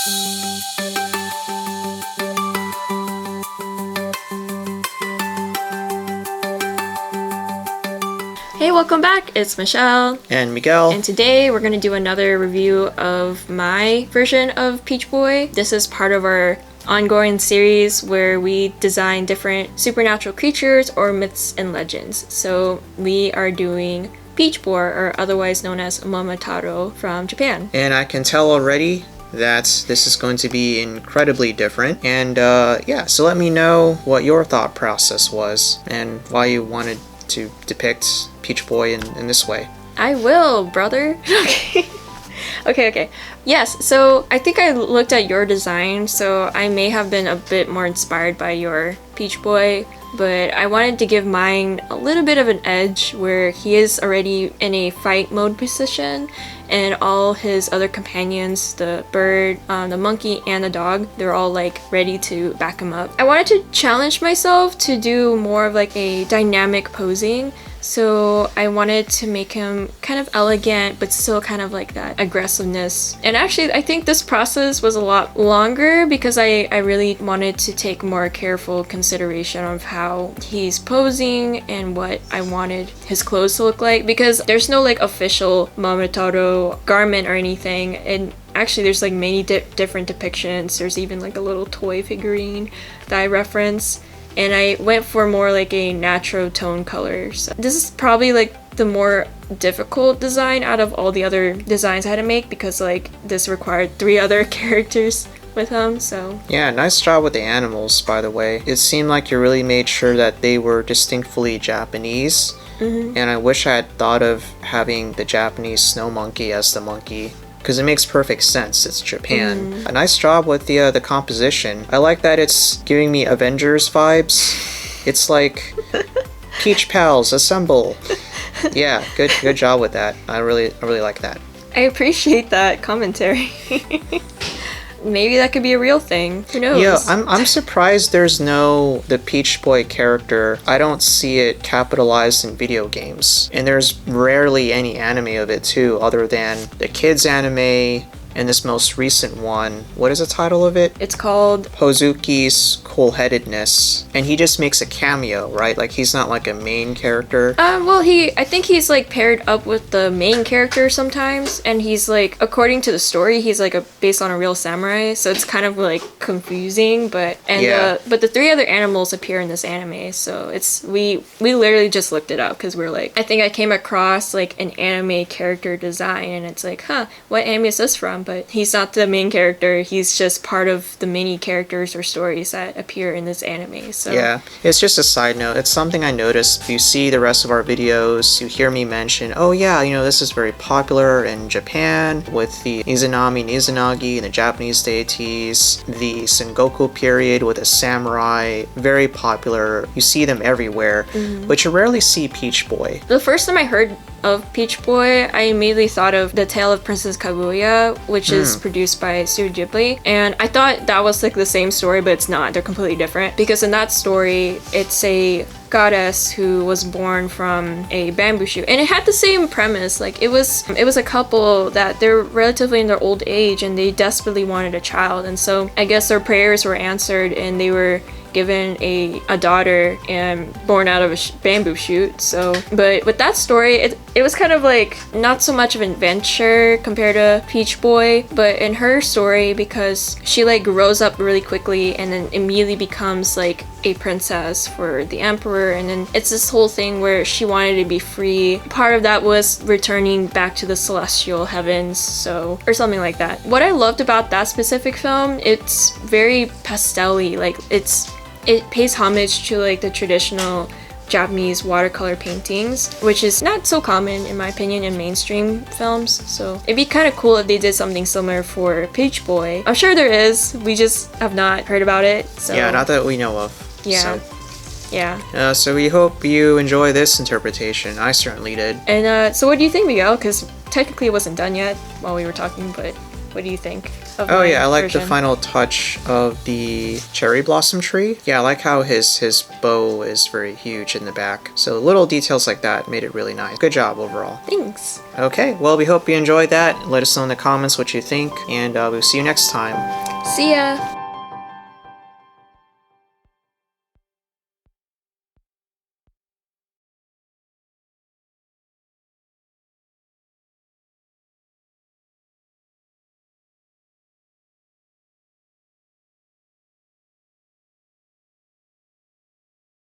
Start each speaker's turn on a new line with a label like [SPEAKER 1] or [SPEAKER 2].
[SPEAKER 1] Hey, welcome back. It's Michelle.
[SPEAKER 2] And Miguel.
[SPEAKER 1] And today we're going to do another review of my version of Peach Boy. This is part of our ongoing series where we design different supernatural creatures or myths and legends. So we are doing Peach Boy, or otherwise known as Momotarō, from Japan.
[SPEAKER 2] And I can tell already that this is going to be incredibly different. And yeah, so let me know what your thought process was and why you wanted to depict Peach Boy in this way.
[SPEAKER 1] I will, brother. Okay. Yes, so I think I looked at your design, so I may have been a bit more inspired by your Peach Boy, but I wanted to give mine a little bit of an edge where he is already in a fight mode position, and all his other companions, the bird, the monkey, and the dog, they're all like ready to back him up. I wanted to challenge myself to do more of like a dynamic posing. So I wanted to make him kind of elegant, but still kind of like that aggressiveness. And actually, I think this process was a lot longer because I really wanted to take more careful consideration of how he's posing and what I wanted his clothes to look like, because there's no like official Momotarō garment or anything. And actually, there's like many different depictions. There's even like a little toy figurine that I reference. And I went for more like a natural tone color. So this is probably like the more difficult design out of all the other designs I had to make, because like this required 3 other characters with him, so.
[SPEAKER 2] Yeah, nice job with the animals, by the way. It seemed like you really made sure that they were distinctly Japanese. And I wish I had thought of having the Japanese snow monkey as the monkey, because it makes perfect sense. It's Japan. A nice job with the composition. I like that it's giving me Avengers vibes. It's like Peach Pals assemble. Yeah, good job with that. I really like that.
[SPEAKER 1] I appreciate that commentary. Maybe that could be a real thing. Who knows?
[SPEAKER 2] Yeah, I'm surprised there's no the Peach Boy character. I don't see it capitalized in video games. And there's rarely any anime of it too, other than the kids anime and this most recent one. What is the title of it?
[SPEAKER 1] It's called
[SPEAKER 2] Hozuki's Cool-Headedness. And he just makes a cameo, right? Like he's not like a main character.
[SPEAKER 1] Well, I think he's like paired up with the main character sometimes, and he's like, according to the story, he's like based on a real samurai, so it's kind of like confusing, but the 3 other animals appear in this anime, so it's we literally just looked it up because we're like, I think I came across like an anime character design, and it's like, what anime is this from? But he's not the main character, he's just part of the many characters or stories that appear in this anime. So
[SPEAKER 2] yeah, it's just a side note. It's something I noticed. If you see the rest of our videos, you hear me mention, oh yeah, this is very popular in Japan with the Izanami and Izanagi and the Japanese deities, the Sengoku period with a samurai, very popular. You see them everywhere, but you rarely see Peach Boy.
[SPEAKER 1] The first time I heard of Peach Boy, I immediately thought of The Tale of Princess Kaguya, which is produced by Studio Ghibli, and I thought that was like the same story, but it's not. They're completely different, because in that story it's a goddess who was born from a bamboo shoot, and it had the same premise. Like it was a couple that they're relatively in their old age and they desperately wanted a child, and so I guess their prayers were answered and they were given a daughter and born out of a bamboo shoot. So, but with that story, it was kind of like not so much of an adventure compared to Peach Boy, but in her story, because she like grows up really quickly and then immediately becomes like a princess for the emperor, and then it's this whole thing where she wanted to be free. Part of that was returning back to the celestial heavens, so, or something like that. What I loved about that specific film, it's very pastel-y, like it pays homage to like the traditional Japanese watercolor paintings, which is not so common in my opinion in mainstream films. So it'd be kind of cool if they did something similar for Peach Boy. I'm sure there is, we just have not heard about it. So
[SPEAKER 2] yeah, not that we know of.
[SPEAKER 1] Yeah.
[SPEAKER 2] So.
[SPEAKER 1] Yeah.
[SPEAKER 2] So we hope you enjoy this interpretation. I certainly did.
[SPEAKER 1] And so what do you think, Miguel? Because technically it wasn't done yet while we were talking, but what What do you think of
[SPEAKER 2] Oh
[SPEAKER 1] my
[SPEAKER 2] yeah, I like the
[SPEAKER 1] version?
[SPEAKER 2] final touch of the cherry blossom tree. Yeah, I like how his bow is very huge in the back. So little details like that made it really nice. Good job overall.
[SPEAKER 1] Thanks.
[SPEAKER 2] Okay, well we hope you enjoyed that. Let us know in the comments what you think, and we'll see you next time.
[SPEAKER 1] See ya!